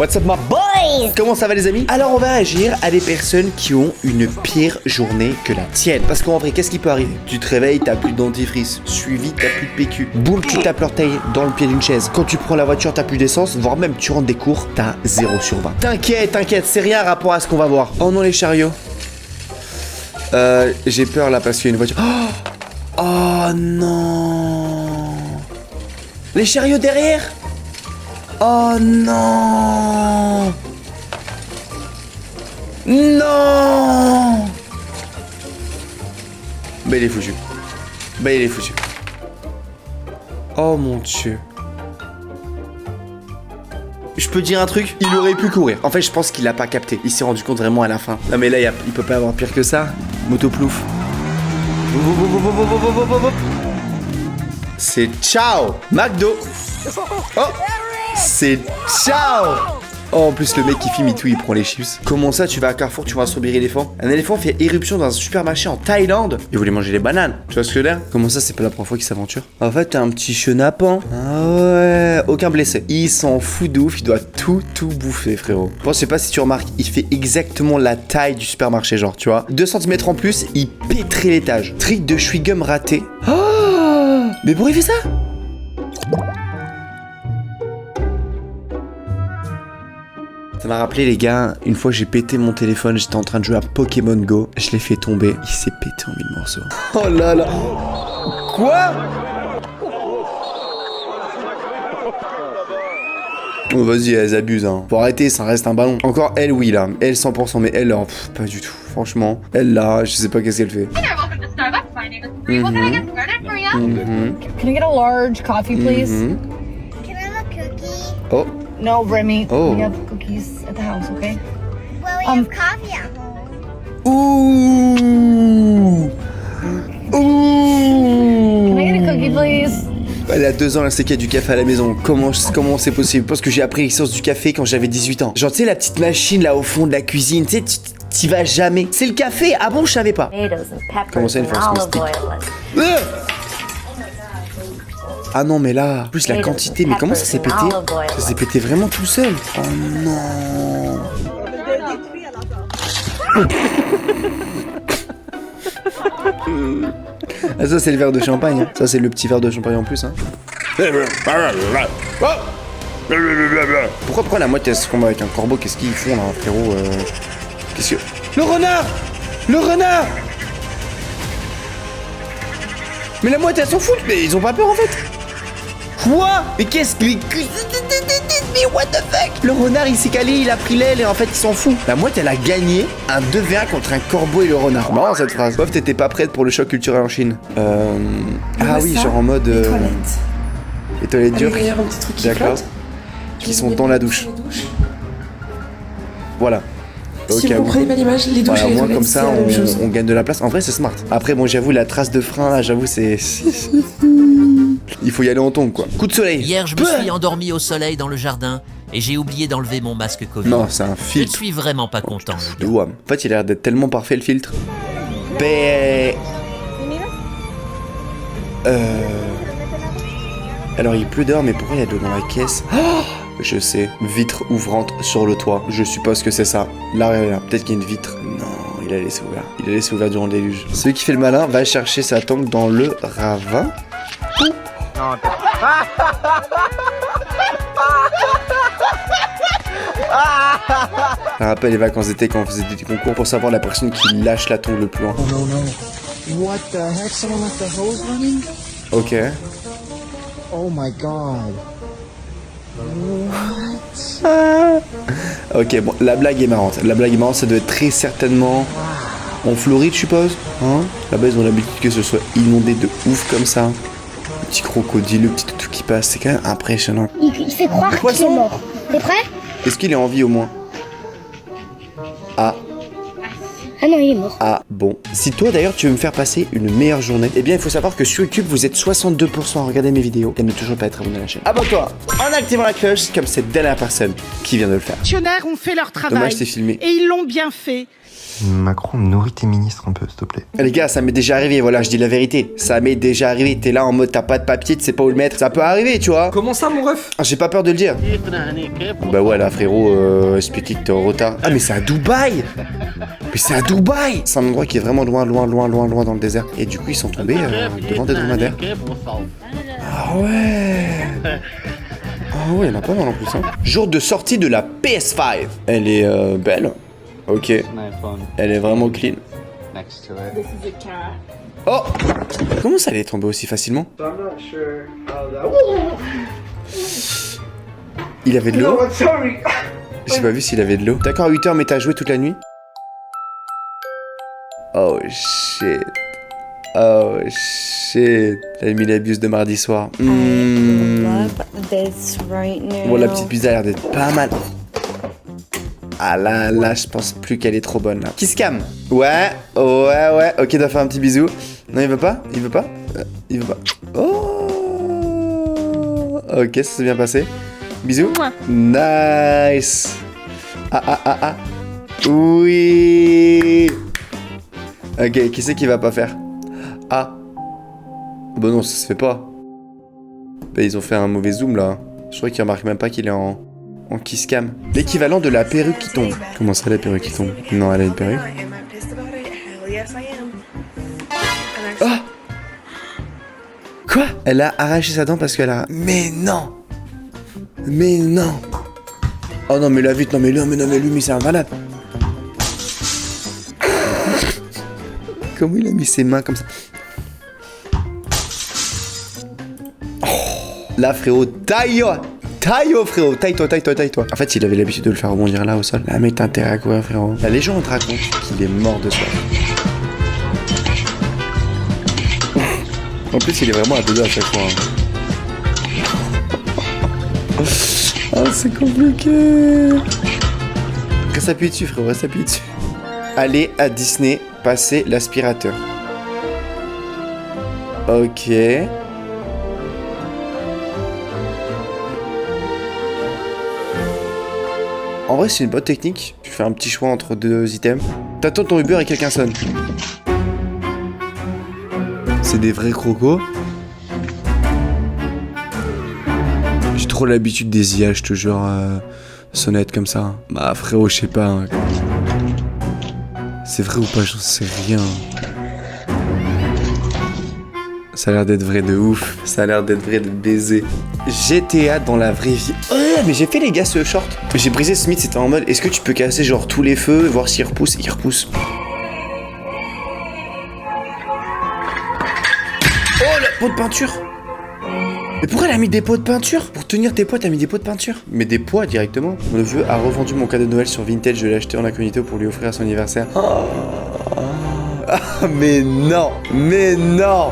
What's up my boys? Comment ça va les amis? Alors on va agir à des personnes qui ont une pire journée que la tienne. Parce qu'en vrai, qu'est-ce qui peut arriver? Tu te réveilles, t'as plus de dentifrice, suivi, t'as plus de PQ. Boum, tu tapes l'orteil dans le pied d'une chaise. Quand tu prends la voiture, t'as plus d'essence, voire même tu rentres des cours, t'as 0 sur 20. T'inquiète, c'est rien rapport à ce qu'on va voir. Oh non les chariots. J'ai peur là parce qu'il y a une voiture. Oh non. Les chariots derrière. Oh non. Non. Bah il est foutu. Oh mon dieu. Je peux dire un truc, il aurait pu courir. En fait, je pense qu'il a pas capté. Il s'est rendu compte vraiment à la fin. Non mais là, il peut pas avoir pire que ça. Motoplouf. C'est ciao McDo. Oh, c'est ciao. Oh, en plus, le mec qui filme et tout, il prend les chips. Comment ça, tu vas à Carrefour, tu vois un strawberry éléphant? Un éléphant fait éruption dans un supermarché en Thaïlande. Il voulait manger les bananes. Tu vois ce que je veux dire? Comment ça, c'est pas la première fois qu'il s'aventure? En fait, t'es un petit chenapan. Ah ouais. Aucun blessé. Il s'en fout de ouf, il doit tout bouffer, frérot. Bon, je sais pas si tu remarques, il fait exactement la taille du supermarché, genre, tu vois. 2 cm en plus, il pétrit l'étage. Trick de chewing-gum raté. Oh! Mais pourquoi il fait ça? Ça m'a rappelé les gars, une fois j'ai pété mon téléphone, j'étais en train de jouer à Pokémon Go, je l'ai fait tomber, il s'est pété en 1000 morceaux. Oh là là. Quoi? Oh vas-y, elles abusent hein. Faut arrêter, ça reste un ballon. Encore elle oui là, elle 100%, mais elle là, pas du tout. Franchement, elle là, je sais pas qu'est-ce qu'elle fait. Can I get a large coffee, please? Can I have a cookie? Oh. No, Remy. Oh. We have cookies at the house, okay? Well, we have coffee at home. Ouh. Ouh. Can I get a cookie, please? Elle a 2 ans, elle sait qu'il y a du café à la maison. Comment c'est possible? Parce que j'ai appris l'existence du café quand j'avais 18 ans. Genre, tu sais, la petite machine là au fond de la cuisine, tu sais, t'y vas jamais. C'est le café? Ah bon, je savais pas. Comment ça, une force mystique? Ah non, mais là, en plus la quantité, mais comment ça s'est pété? Ça s'est pété vraiment tout seul. Oh non. Ah ça c'est le verre de champagne, hein. Ça c'est le petit verre de champagne en plus hein. Pourquoi la moitié se combat avec un corbeau? Qu'est-ce qu'ils font là frérot? Qu'est-ce que... Le renard! Le renard! Mais la moitié elles s'en foutent, mais ils ont pas peur en fait. Quoi? Mais qu'est-ce que... Mais what the fuck? Le renard il s'est calé, il a pris l'aile et en fait il s'en fout. La mouette elle a gagné un 2v1 contre un corbeau et le renard. Marrant cette phrase. Bof, t'étais pas prête pour le choc culturel en Chine. Ah oui, genre en mode... Les toilettes dures. D'accord. Qui sont dans la douche. Voilà. Si vous comprenez pas l'image, les douches voilà, et les moins toilettes, comme ça, c'est la même chose. on gagne de la place. En vrai, c'est smart. Après, bon, j'avoue, la trace de frein, là, j'avoue, c'est... Il faut y aller en tongue, quoi. Coup de soleil. Hier, je me suis endormi au soleil dans le jardin et j'ai oublié d'enlever mon masque Covid. Non, c'est un Je filtre. suis vraiment pas content, les gars. En fait, il a l'air d'être tellement parfait, le filtre. Alors, il pleut dehors, mais pourquoi il y a de l'eau dans la caisse? Je sais, vitre ouvrante sur le toit. Je suppose que c'est ça. Là, peut-être qu'il y a une vitre. Non, il a laissé ouvert. Il a laissé ouvert durant le déluge. Celui qui fait le malin va chercher sa tangue dans le ravin. Ça rappelle les vacances d'été quand on faisait des concours pour savoir la personne qui lâche la tongue le plus loin. Oh no no. What the heck? Someone left the hose running? Ok. Oh my god. Ok, bon, la blague est marrante. La blague est marrante, ça doit être très certainement en Floride, je suppose. Hein? Là-bas, ils ont l'habitude que ce soit inondé de ouf comme ça. Le petit crocodile, le petit toutou qui passe, c'est quand même impressionnant. Il fait croire qu'il est mort. T'es prêt? Est-ce qu'il est en vie au moins? Ah. Ah non, il est mort. Ah bon. Si toi d'ailleurs tu veux me faire passer une meilleure journée, eh bien il faut savoir que sur YouTube vous êtes 62% à regarder mes vidéos et à ne toujours pas être abonné à la chaîne. Abonne-toi en activant la cloche comme cette dernière personne qui vient de le faire. Les fonctionnaires ont fait leur travail. Dommage, c'est filmé. Et ils l'ont bien fait. Macron, nourris tes ministres un peu, s'il te plaît. Les gars, ça m'est déjà arrivé, voilà, je dis la vérité. Ça m'est déjà arrivé, t'es là en mode t'as pas de papier, tu sais pas où le mettre. Ça peut arriver, tu vois. Comment ça, mon ref? J'ai pas peur de le dire. Bah ouais, là, frérot, expliquer que t'es en retard. Ah, mais c'est à Dubaï. Mais c'est à Dubaï. C'est un endroit qui est vraiment loin dans le désert. Et du coup, ils sont tombés devant des dromadaires. Ah ouais. Ah ouais, il y en a pas mal en plus, hein. Jour de sortie de la PS5. Elle est belle. Ok. Elle est vraiment clean. Oh! Comment ça allait tomber aussi facilement? Il avait de l'eau? J'ai pas vu s'il avait de l'eau. D'accord, 8h, mais t'as joué toute la nuit? Oh shit. Oh shit. T'as mis la buse de mardi soir. Bon, la petite buse a l'air d'être pas mal. Ah là, je pense plus qu'elle est trop bonne là. Qui se calme? Ouais. Ok, t'as fait un petit bisou. Non, il veut pas? Il veut pas? Oh. Ok, ça s'est bien passé. Bisous. Nice. Ah. Oui. Ok, qui c'est qui va pas faire? Ah. Bah non, ça se fait pas. Bah ils ont fait un mauvais zoom là. Je crois qu'ils remarquent même pas qu'il est en kiss cam. L'équivalent de la perruque qui tombe. Comment ça, la perruque qui tombe? Non, elle a une perruque. Ah! Quoi? Elle a arraché sa dent parce qu'elle a... Mais non! Oh non, mais la vite, non mais lui, c'est un malade. Comment il a mis ses mains comme ça? Oh. Là, frérot, taille-toi, frérot, taille-toi. En fait, il avait l'habitude de le faire rebondir là au sol. Là, mais t'as intérêt à courir, frérot. La légende raconte qu'il est mort de soif. En plus, il est vraiment à deux doigts à chaque fois. Oh, c'est compliqué. Reste appuyé dessus, frérot, reste appuyé dessus. Aller à Disney, passer l'aspirateur. Ok. En vrai, c'est une bonne technique. Tu fais un petit choix entre deux items. T'attends ton Uber et quelqu'un sonne. C'est des vrais crocos. J'ai trop l'habitude des IA, je te jure, sonnette comme ça. Bah frérot, je sais pas. Hein. C'est vrai ou pas, j'en sais rien. Ça a l'air d'être vrai de ouf. Ça a l'air d'être vrai de baiser. GTA dans la vraie vie. Oh, mais j'ai fait les gars ce short. J'ai brisé Smith, c'était en mode, est-ce que tu peux casser genre tous les feux, voir s'il repousse? Il repousse. Oh, la peau de peinture. Mais pourquoi elle a mis des pots de peinture? Pour tenir tes poids, t'as mis des pots de peinture? Mais des poids directement. Mon neveu a revendu mon cadeau de Noël sur Vintage, je l'ai acheté en incognito pour lui offrir à son anniversaire. Oh. Ah, mais non!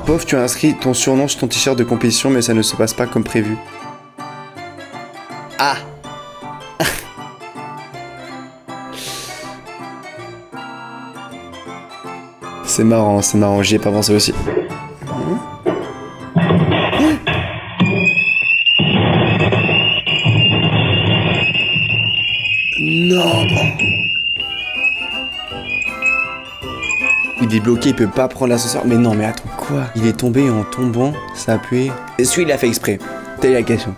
Pof, tu as inscrit ton surnom sur ton t-shirt de compétition, mais ça ne se passe pas comme prévu. Ah! C'est marrant, j'y ai pas pensé aussi. Non! Il est bloqué, il peut pas prendre l'ascenseur. Mais non, mais attends, quoi? Il est tombé en tombant, ça a appuyé. Est-ce qu'il l'a fait exprès? Telle est la question.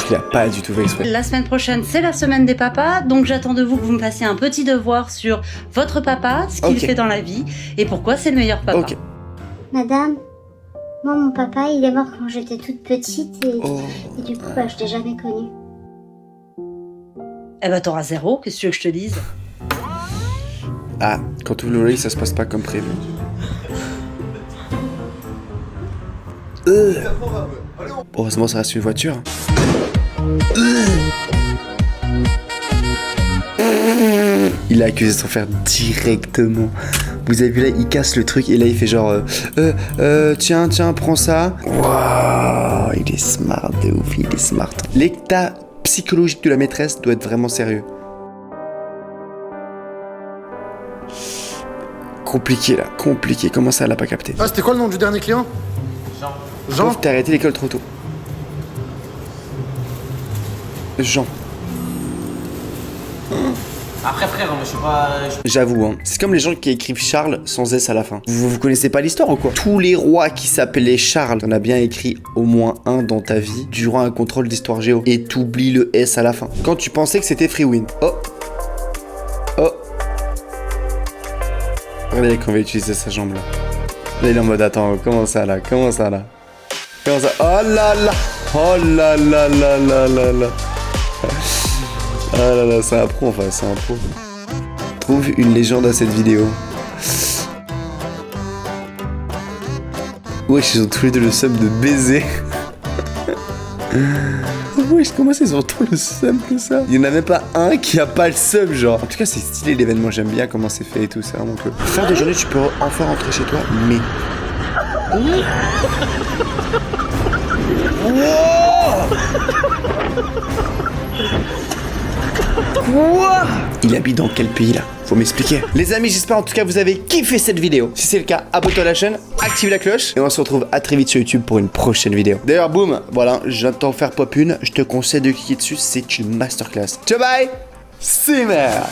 Il a pas du tout fait exprès. La semaine prochaine, c'est la semaine des papas, donc j'attends de vous que vous me fassiez un petit devoir sur votre papa, ce qu'il fait dans la vie, et pourquoi c'est le meilleur papa. Ok. Madame, moi mon papa il est mort quand j'étais toute petite et du coup bah, je l'ai jamais connu. Eh bah t'auras 0, qu'est-ce que tu veux que je te dise? Ah, quand tu ouvres le lit, ça se passe pas comme prévu. Heureusement, ça reste une voiture. Il a accusé son frère directement. Vous avez vu là, il casse le truc et là il fait genre tiens, prends ça. Waouh, il est smart de ouf, il est smart. L'état psychologique de la maîtresse doit être vraiment sérieux. Compliqué là, compliqué. Comment ça, elle a pas capté? Ah, c'était quoi le nom du dernier client? Jean. Pauvre, t'as arrêté l'école trop tôt. Jean. Après frère, moi je sais pas... J'avoue, hein. C'est comme les gens qui écrivent Charles sans S à la fin. Vous connaissez pas l'histoire ou quoi? Tous les rois qui s'appelaient Charles, t'en as bien écrit au moins un dans ta vie durant un contrôle d'histoire géo. Et t'oublies le S à la fin. Quand tu pensais que c'était Freewin. Oh. Oh. Regardez qu'on va utiliser sa jambe là. Là il est en mode attends, comment ça là? Comment ça là? Comment ça? Oh là là. Oh là là là là là là. Ah là là, c'est un pro, enfin, c'est un pro. Trouve une légende à cette vidéo. Wesh, ils ont tous les deux le seum de baiser. Wesh, comment ça, ils ont trop le seum que ça? Il y en a même pas un qui a pas le seum, genre. En tout cas, c'est stylé l'événement, j'aime bien comment c'est fait et tout, c'est vraiment cool. Fin de journée, tu peux enfin rentrer chez toi, mais... Quoi? Il habite dans quel pays là? Faut m'expliquer. Les amis, j'espère en tout cas vous avez kiffé cette vidéo. Si c'est le cas, abonne-toi à la chaîne, active la cloche et on se retrouve à très vite sur YouTube pour une prochaine vidéo. D'ailleurs, boum, voilà, j'attends faire pop une. Je te conseille de cliquer dessus, c'est une masterclass. Ciao, bye. C'est merde.